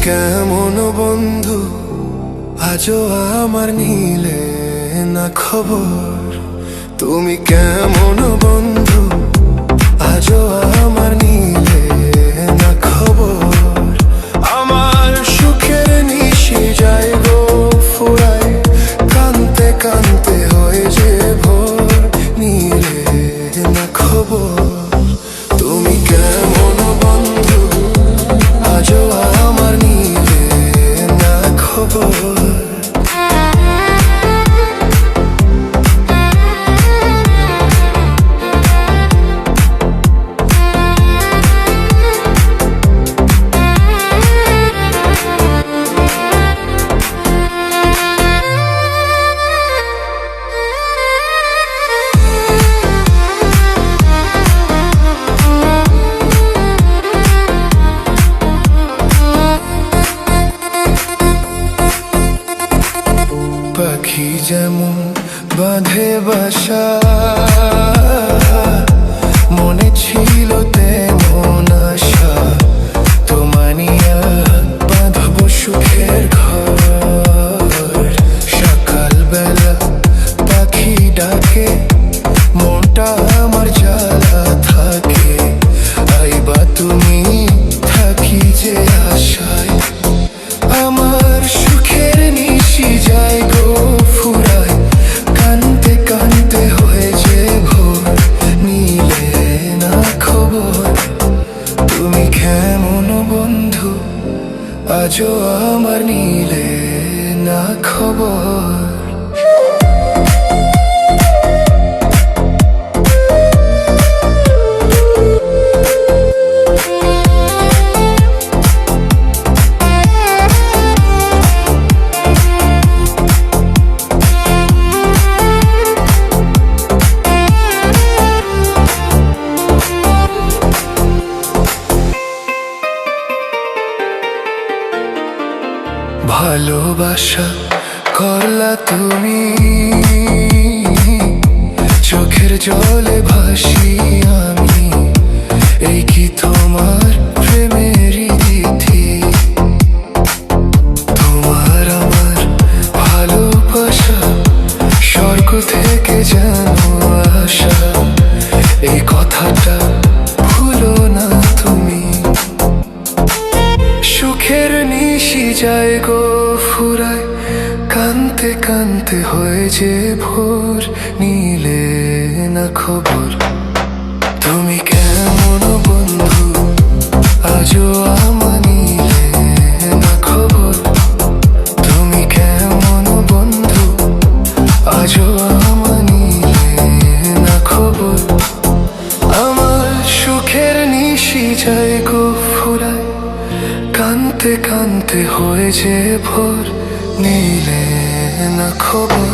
কেমন বন্ধু, আজও আমার নিলে না খবর। তুমি কেমন বন্ধু, আজও আমার নিলে না খবর। আমার সুখের নিশি যায় গো ফুরায়, কানতে কানতে হয়ে যে ভোর, নিলে না খবর। তুমি কেমন বন্ধু, আজও আমার নিলে না খবর। পাখি যেমন বাঁধে বাসা, মনে ছিল তেমন আশা, তোমায় নিয়ে বাঁধবো সুখের ঘর। সকালবেলা পাখি ডাকে, মনটা আমার জ্বালা থাকে, আইবা তুমি থাকি যে আশায়। আমার সুখের নিশি যায় গো ফুরায়, কানতে কানতে হয়েছে ভোর, নিলে না খবর। তুমি কেমন বন্ধু, আজও আমার নিলে না খবর। ভালোবাসা করলা তুমি, চোখের জলে ভাসি আমি, এই কি তোমার প্রেমের রীতি? তোমার আমার ভালোবাসা স্বর্গ থেকে যেন আসা, এই কথাটা ভুলো না তুমি। সুখের নিশি যায় গো ফুরায়, কানতে কানতে হয়ে যে ভোর, নিলে না খবর। তুমি কেমন বন্ধু, আজও আমার নিলে না খবর। তুমি কেমন বন্ধু, আজও আমার নিলে না খবর। আমার সুখের নিশি যায় গো ফুরায়, কানতে কানতে হয়ে যে ভোর, নিলে না খবর।